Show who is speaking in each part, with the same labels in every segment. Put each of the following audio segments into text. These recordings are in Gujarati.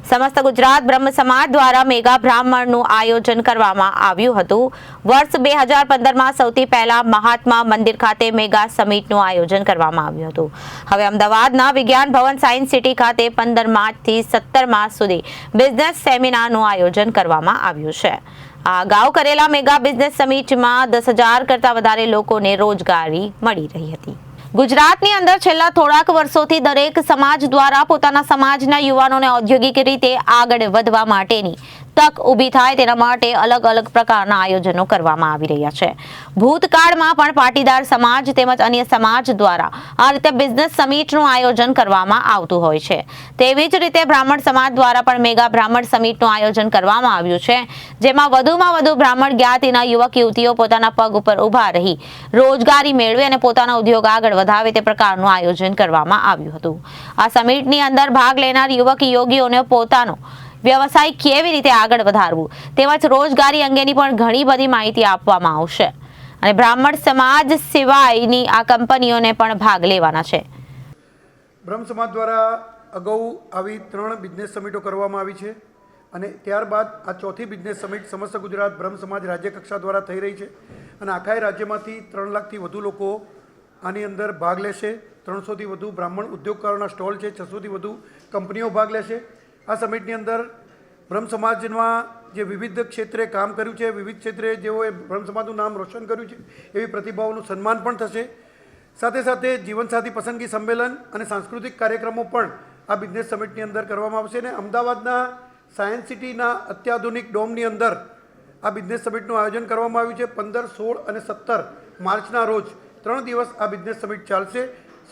Speaker 1: સમસ્ત ગુજરાત બ્રહ્મ સમાજ દ્વારા મેગા બ્રાહ્મણનું આયોજન કરવામાં આવ્યું હતું। વર્ષ 2015માં સૌથી પહેલા મહાત્મા મંદિર ખાતે મેગા સમિટનું આયોજન કરવામાં આવ્યું હતું। હવે અમદાવાદના વિજ્ઞાન ભવન સાયન્સ સિટી ખાતે 15 માર્ચથી 17 માર્ચ સુધી બિઝનેસ સેમિનારનું આયોજન કરવામાં આવ્યું છે। આ અગાઉ કરેલા મેગા બિઝનેસ સમિટમાં 10,000 કરતાં વધારે લોકોને રોજગારી મળી રહી હતી। ગુજરાતની અંદર છેલ્લા થોડાક વર્ષોથી દરેક સમાજ દ્વારા પોતાના સમાજના યુવાનોને ઔદ્યોગિક રીતે આગળ વધવા માટેની તક ઊભી થાય તેના માટે અલગ અલગ પ્રકારના આયોજનો કરવામાં આવી રહ્યા છે। ભૂતકાળમાં પણ પાટીદાર સમાજ તેમજ અન્ય સમાજ દ્વારા આ રીતે બિઝનેસ સમિટનું આયોજન કરવામાં આવતું હોય છે। તેવી જ રીતે બ્રાહ્મણ સમાજ દ્વારા પણ મેગા બ્રાહ્મણ સમિટનું આયોજન કરવામાં આવ્યું છે, જેમાં વધુમાં વધુ બ્રાહ્મણ જ્ઞાતિના યુવક યુવતીઓ પોતાના પગ ઉપર ઊભા રહી રોજગારી મેળવે અને પોતાનો ઉદ્યોગ આગળ વધાવે તે પ્રકારનું આયોજન કરવામાં આવ્યું હતું। આ સમિટની અંદર ભાગ લેનાર યુવક યોગીઓને પોતાનો વ્યવસાય કેવી રીતે આગળ વધારવું તેમજ રોજગારી અંગેની પણ ઘણી બધી માહિતી આપવામાં આવશે અને બ્રાહ્મણ સમાજ સિવાયની આ કંપનીઓને પણ ભાગ લેવાના છે।
Speaker 2: બ્રહ્મ સમાજ દ્વારા અગાઉ આવી 3 બિઝનેસ સમિટો કરવામાં આવી છે અને ત્યારબાદ આ ચોથી બિઝનેસ સમિટ સમસ્ત ગુજરાત બ્રહ્મ સમાજ રાજ્ય કક્ષા દ્વારા થઈ રહી છે અને આખા રાજ્યમાંથી 3 લાખથી વધુ લોકો આની અંદર ભાગ લેશે। 300થી વધુ બ્રાહ્મણ ઉદ્યોગકારોના સ્ટોલ છે, 600થી વધુ કંપનીઓ ભાગ લેશે। આ સમિટની અંદર બ્રહ્મ સમાજમાં જે વિવિધ ક્ષેત્રે કામ કર્યું છે, વિવિધ ક્ષેત્રે જેઓએ બ્રહ્મ સમાજનું નામ રોશન કર્યું છે એવી પ્રતિભાઓનું સન્માન પણ થશે। સાથે સાથે જીવનસાથી પસંદગી સંમેલન અને સાંસ્કૃતિક કાર્યક્રમો પણ આ બિઝનેસ સમિટની અંદર કરવામાં આવશે અને અમદાવાદના સાયન્સ સિટીના અત્યાધુનિક ડોમની અંદર આ બિઝનેસ સમિટનું આયોજન કરવામાં આવ્યું છે। 15, 16 અને 17 માર્ચના રોજ 3 દિવસ આ બિઝનેસ સમિટ ચાલશે।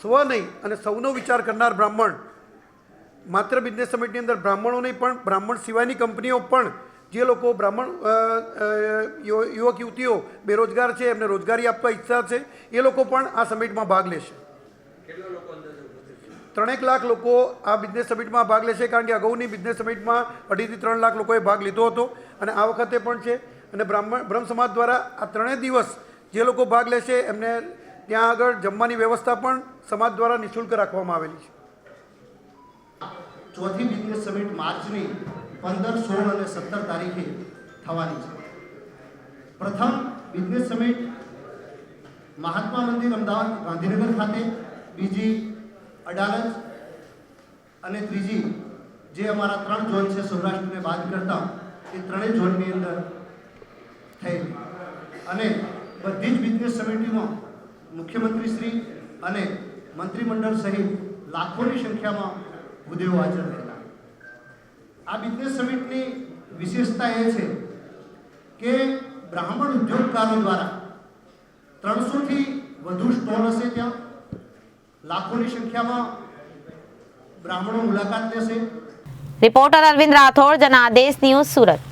Speaker 2: સ્વ નહીં અને સૌનો વિચાર કરનાર બ્રાહ્મણ, માત્ર બિઝનેસ સમિટની અંદર બ્રાહ્મણો નહીં પણ બ્રાહ્મણ સિવાયની કંપનીઓ પણ જે લોકો બ્રાહ્મણ યુવક યુવતીઓ બેરોજગાર છે, એમને રોજગારી આપવા ઈચ્છા છે, એ લોકો પણ આ સમિટમાં ભાગ લેશે। 3 લાખ લોકો આ બિઝનેસ સમિટમાં ભાગ લેશે, કારણ કે અગાઉની બિઝનેસ સમિટમાં 2.5 થી 3 લાખ લોકોએ ભાગ લીધો હતો અને આ વખતે પણ છે। અને બ્રહ્મ સમાજ દ્વારા આ 3 દિવસ જે લોકો ભાગ લેશે એમને ત્યાં આગળ જમવાની વ્યવસ્થા પણ સમાજ દ્વારા નિઃશુલ્ક રાખવામાં આવેલી છે।
Speaker 3: ચોથી બિઝનેસ સમિટ માર્ચની 15, 16 અને 17 તારીખે થવાની છે। પ્રથમ બિઝનેસ સમિટ મહાત્મા મંદિર અમદાવાદ ગાંધીનગર ખાતે, બીજી અડાલજ અને ત્રીજી જે અમારા 3 ઝોન છે સૌરાષ્ટ્રને બાદ કરતા એ 3 ઝોનની અંદર થયેલી અને બધી જ બિઝનેસ સમિટીમાં મુખ્યમંત્રી શ્રી અને મંત્રીમંડળ સહિત લાખોની સંખ્યામાં ભૂદેવો હાજર રહેલા। આ બિઝનેસ સમિટની વિશેષતા એ છે કે બ્રાહ્મણ ઉદ્યોગકારો દ્વારા 300થી વધુ સ્ટોલ હશે। ત્યાં લાખોની સંખ્યામાં બ્રાહ્મણો મુલાકાત લેશે।
Speaker 1: Reporter Arvind Rathod, Janadesh news, Surat.